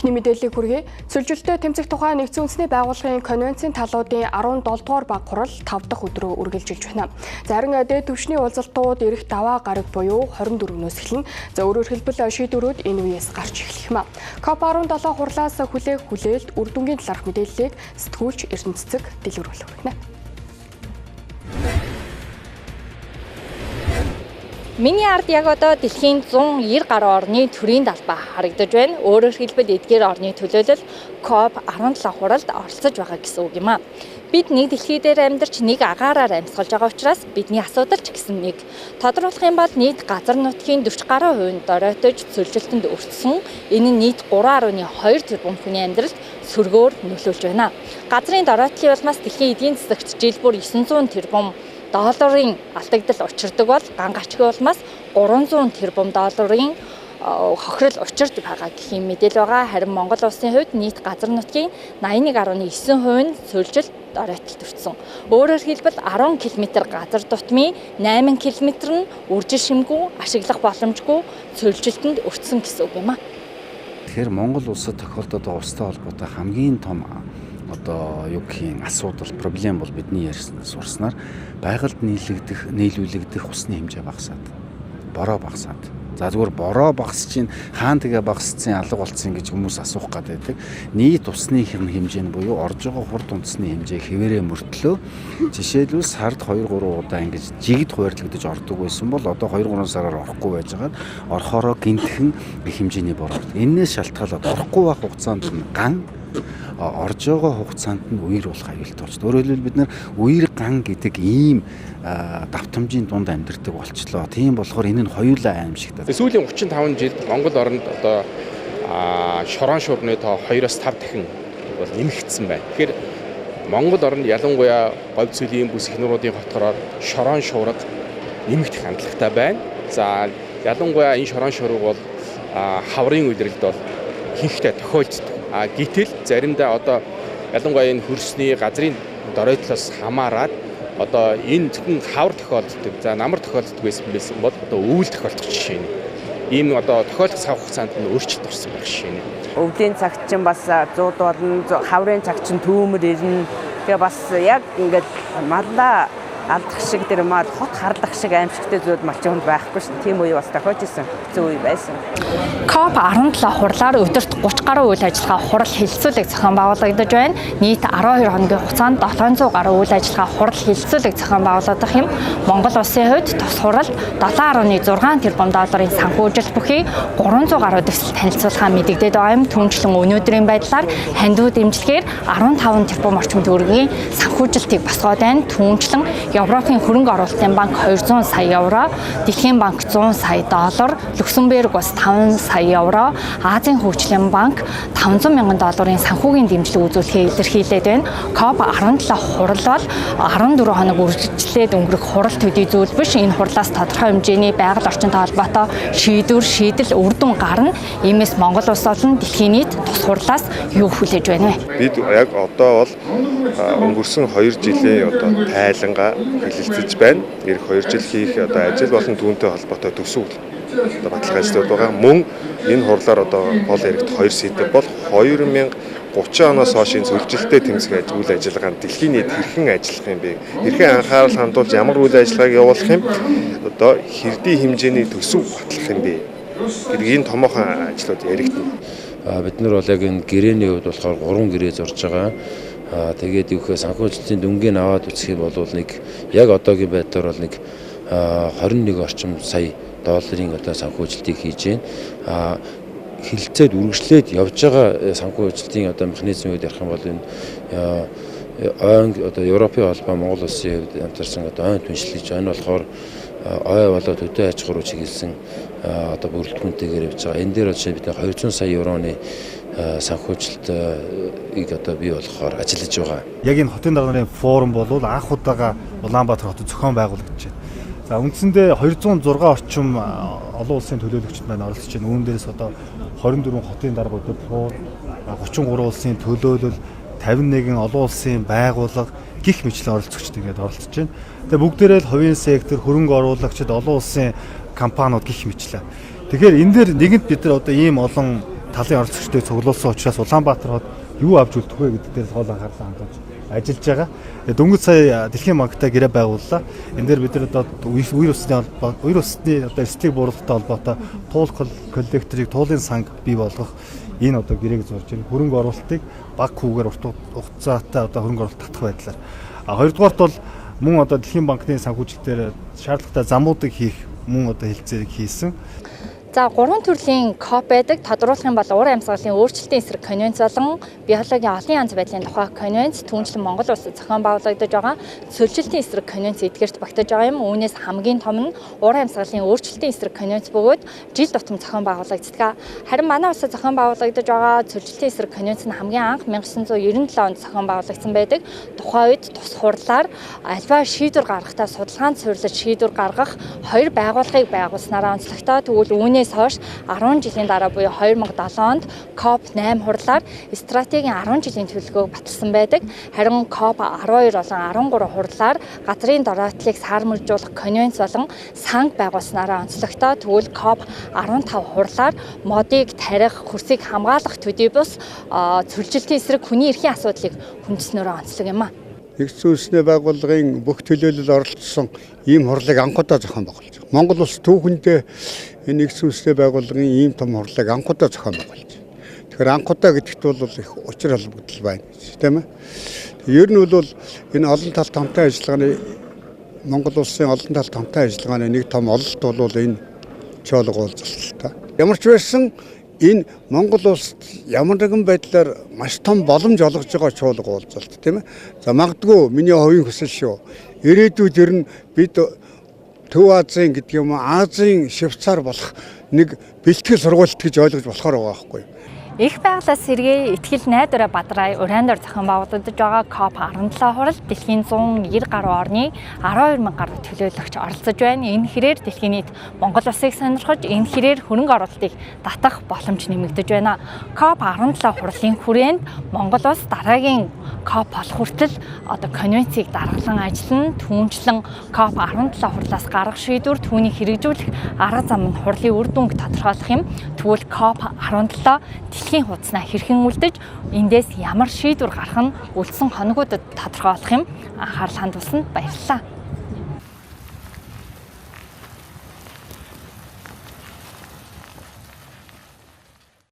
Эхний мэдээллийг хүргэе. Сүлжилттэй тэмцэх тухай нэгдсэн үндэсний байгууллагын конвенцийн талуудын 17 дугаар баг хурал 5 дахь өдрөө үргэлжилж байна. Зарим дээд түвшний уулзалтууд ирэх даваа гараг буюу 24-нөөс эхэлнэ. За өөрөөр хэлбэл шийдвэрүүд энэ үеэс гарч эхлэх юм. COP17 хурлаас хүлээлт үр дүнгийн талаарх мэдээллийг сэтгүүлч Эрдэнэ Цэцэг дэлгэрүүлэх хүргэнэ. Миний ард яг одоо дэлхийн 190 гаруй орны төрийн далбаа харагдаж байна. Өөрөөр хэлбэл эдгээр орны төлөөлөл COP17 хуралд оролцож байгаа гэсэн үг юм аа. Бид нэг дэлхий дээр амьдарч нэг агаараар амьсгалж байгаа учраас бидний асуудал ч гэсэн нэг. Тодорхойлох юм бол нийт газар нутгийн 40 гаруй хувийн доройтож цөлжилтөнд өртсөн. Энэ нь нийт 3.2 тэрбум хүний амьдралд сөргөөр нөлөөлж байна. Газрын доройтлын улмаас дэлхийн эдийн засагт жил бүр 900 тэрбум долларын алдагдал учирдаг бол ганг ачгийн улмаас 300 тэрбум долларын хохирол учирч байгаа гэх юм мэдээлэл байгаа. Харин Монгол улсын хувьд нийт газар нутгийн 81.9% нь цөлжилт доройтолд өртсөн. Өөрөөр хэлбэл 10 км газар дутмын 8 км нь үржил шимгүй, ашиглах боломжгүй цөлжилтөнд өртсөн гэсэн үг юм аа. Тэгэхээр Монгол улсад тохиолдоод байгаа устай холбоотой хамгийн том асуудал, проблем бол бидний сурснаар байгальд нийлүүлэгдэх усны хэмжээ багасаад, бороо багасаад. За зүгээр бороо багасч чинь хаан тэгээ багасцсан алга болцсон гэж хүмүүс асуух гад байдаг. Нийт усны хэмжээ нь буюу орж байгаа хурд үндэсний хэмжээ хэвээрээ мөртлөө. Жишээлбэл сард 2-3 удаа ингэж жигд хуваарлагдаж ордог байсан бол одоо 2-3 сараар орохгүй байж байгаа. Орохороо гинтхэн их хэмжээний бороо. Энээс шалтгаалаад орохгүй байх хугацаанд ган орж байгаа хугацаанд нь үер болох аюулт болж. Өөрөөр хэлбэл бид нар үер ган гэдэг ийм давтамжийн дунд амьдардаг болчлоо. Тийм болохоор энэ нь хоёулаа аимшигтай. Сүүлийн 35 жилд Монгол оронд одоо шорон шуурны тоо 2-5 дахин бол нэмэгдсэн байна. Тэгэхээр Монгол оронд ялангуяа говь цэлийн бүс их нуруудын хотгороор шорон шуурга нэмэгдэх хандлагатай байна. За ялангуяа энэ шорон шуурга бол хаврын үйлрэлд бол ихэнхдээ тохиолддог. Гэтэл заримдаа одоо ялангуяа энэ хөрсний газрын доройтлоос хамаарат одоо энэ зөвхөн хавар тохиолддог. За намар тохиолддог байсан бол одоо өвөл тохиолдох жишээ нь. Ийм одоо тохиолдох цаг хугацаанд нь өөрчлөлт орсон байх жишээ нь. Өвлийн цаг чинь бас 100 болно, хаврын цаг чинь түүмэр ирнэ. Тэгээ бас яг ингээд маллаа алдах шиг тэр мал хот харлах шиг аимшигтэй зүйл малчинд байхгүй шин. Тийм үе бас тохиож исэн. Хэцүү үе байсан. COP17 хурлаар өдөрт 30 гаруй үйл ажиллагаа хурал хэлэлцүүлэг зохион байгуулагдаж байна. Нийт 12 хоногийн хугацаанд 700 гаруй үйл ажиллагаа хурал хэлэлцүүлэг зохион байгуулагдах юм. Монгол улсын хувьд тус хурал 7.6 тэрбум долларын санхүүжилт бүхий 300 гаруй төсөл танилцуулахаа мэдэгдээд байгаа юм. Түүнчлэн өнөөдрийн байдлаар хандив дэмжлэгээр 15 тэрбум орчим төгрөгийн санхүүжилтийг босгоод байна. Түүнчлэн Европын хөрөнгө оруулалтын банк 200 сая евро, Дэлхийн банк 100 сая доллар, Люксембург бас 5 сая евро, Азийн хөгжлийн банк 500 мянган долларын санхүүгийн дэмжлэг үзүүлэхээ илэрхийлээд байна. COP17 хурал бол 14 хоног үргэлжлээд өнгөрөх хурал төдий зүйл биш. Энэ хурлаас тодорхой хэмжээний байгаль орчинтой холбоотой шийдэл үр дүн гарна. Иймээс Монгол улс болон дэлхийн нийт тус хурлаас юу хүлээж байна вэ? Бид яг одоо бол өнгөрсөн 2 жилийн одоо тайлангаа хэлэлцэж байна. Ирэх 2 жил хийх одоо ажил болон түүнтэй холбоотой төсөв одоо баталгаа ажиллаад байгаа. Мөн энэ хурлаар одоо гол яригдах 2 сэдэв бол 2030 оноос хойш зөвлөлттэй тэмцэх үйл ажиллагаанд дэлхийн нийт хэрхэн ажиллах юм бэ? Хэрхэн анхаарал хандуулж ямар үйл ажиллагааг явуулах юм? Одоо хэрдий хэмжээний төсөв батлах юм бэ? гэдэг энэ томоохон ажлууд яригдана. Бид нар бол яг энэ гэрээний хувьд болохоор 3 гэрээ зорж байгаа. Тэгээд ихэхээр санхүүжилтийн дүнгийн аваад үзэх юм бол нэг яг одоогийн байдлаар бол нэг 21 орчим сая долларын одоо санхүүжилтийг хийж байна. Хилцээд үргэлжлээд явж байгаа санхүүжилтийн одоо механизмыг ярих юм бол энэ одоо Европын холбоо Монгол улсын хувьд хамтарсан одоо ойн түншлэж байна болохоор ой болоод өдөө аж ахуй чиглэсэн одоо бүрэлдэхүүнтэйгээр явж байгаа. Энэ дээр жишээ бид 200 сая евроны санхүүжилтийг одоо бий болохоор ажиллаж байгаа. Яг энэ хотын дарганы форум бол анх удаага Улаанбаатар хотод зохион байгуулагдаж байна. За үндсэндээ 206 орчим олон улсын төлөөлөгчд маань оролцож байна. Үүн дээрээс одоо 24 хотын дарга өдөр форум, 33 улсын төлөөлөл, 51 олон улсын байгууллага гих мэтлэн оролцогчд ингээд оролцож байна. Тэгээ бүгдээрээ л хувийн сектор, хөрөнгө оруулагчид, олон улсын компаниуд гих мэтлээ. Тэгэхээр энэ дээр нэгэнт бид нар одоо ийм олон талын оролцогчдыг цуглуулсан учраас Улаанбаатар хот юу авч үлдэх вэ гэдэг дээр гол анхаарлаа хандуулж ажиллаж байгаа. Дөнгөж сая Дэлхийн банктай гэрээ байгууллаа. Энэ дээр бид нар одоо үер усны одоо эрсдлийг бууруулахтай холбоотой туул коллекторыг туулын санг бий болгох энэ одоо гэрээг зурж байна. Хөрөнгө оруулалтыг бага хүүгээр урт хугацаатай одоо хөрөнгө оруулалт татах байдлаар. Хоёрдугаарт бол мөн одоо Дэлхийн банкны санхүүжилтээр шаардлагатай замуудыг хийх мөн одоо хэлцээрийг хийсэн. За 3 төрлийн КОП байдаг. Тодруулах юм бол уур амьсгалын өөрчлөлтийн эсрэг конвенц болон биологийн олон янз байдлын тухай конвенц түүнчлэн Монгол улсад зохион байгуулагдаж байгаа цөлжилтийн эсрэг конвенц эдгээрт багтаж байгаа юм. Үүнээс хамгийн том нь уур амьсгалын өөрчлөлтийн эсрэг конвенц бөгөөд жил тутам зохион байгуулагддаг. Харин манай улсад зохион байгуулагдаж байгаа цөлжилтийн эсрэг конвенц нь хамгийн анх 1997 онд зохион байгуулагдсан байдаг. Тухайн үед тус хурлаар альва шийдвэр гаргахтаа судалгаанд суурилж шийдвэр гаргах 2 байгууллагыг байгуулснараа онцлогтой. Тэгвэл үүнээс хойш 10 жилийн дараа буюу 2007 онд КОП 8 хурлаар стратегийн 10 жилийн төлөвлөгөөг баталсан байдаг. Харин КОП 12 болон 13 хурлаар газрын дороотлыг саармжуулах конвенц болон санг байгуулснараа онцлогтой. Тэгвэл КОП 15 хурлаар модыг тарих, хөрсийг хамгаалах төдий бус цөлжилтийн эсрэг хүний эрхийн асуудлыг хүндэснөөрөө онцлог юм а. Нэгдсэн үндэсний байгууллагын бүх төлөөлөл оролцсон ийм хурлыг анхудаа зохион байгуулж байгаа. Монгол улс түүхэндээ энэ нэгдсэн үндэсний байгууллагын ийм том хурлыг анхудаа зохион байгуулж байна. Тэгэхээр анхудаа гэдэгт бол их учир холбогдол байна гэж тийм ээ. Ер нь бол энэ олон талт хамтын ажиллагааны Монгол улсын олон талт хамтын ажиллагааны нэг том ололт бол энэ чоолго уулзалт. Ямар ч байсан энэ Монгол улсад ямар нэгэн байдлаар маш том боломж олгож байгаа чуулга уулзалт тийм ээ. За магадгүй миний хувийн хүсэл шүү. Ирээдүйд ер нь бид Төв Азийн гэдэг юм уу Азийн Швейцар болох нэг бэлтгэл сургуульт гэж ойлгож болохоор байгаа байхгүй юу? Их байгалаас сэргээ ихтгэл найдвараа Бадрай Урандор зохион байгуулагдаж байгаа КОП 17 хурал дэлхийн 190 гаруй орны 12,000 гаруй төлөөлөгч оролцож байна. Энэ хэрээр дэлхийн нийт Монгол улсыг сонирхож энэ хэрээр хөрөнгө оруулалтыг татах боломж нэмэгдэж байна. КОП 17 хурлын хүрээнд Монгол улс дараагийн КОП болох хүртэл одоо конвенцийг даргалан ажиллана. Түүнчлэн КОП 17 хурлаас гаргах шийдвэр түүнийг хэрэгжүүлэх арга зам нь хурлын үр дүнг тодорхойлох юм. Тэгвэл КОП 17 дэлхийн хуудаснаа хэрхэн үлдэж эндээс ямар шийдвэр гарах нь үлдсэн хоногудад тодорхойлох юм. Анхаарал хандуулсанд баярлалаа.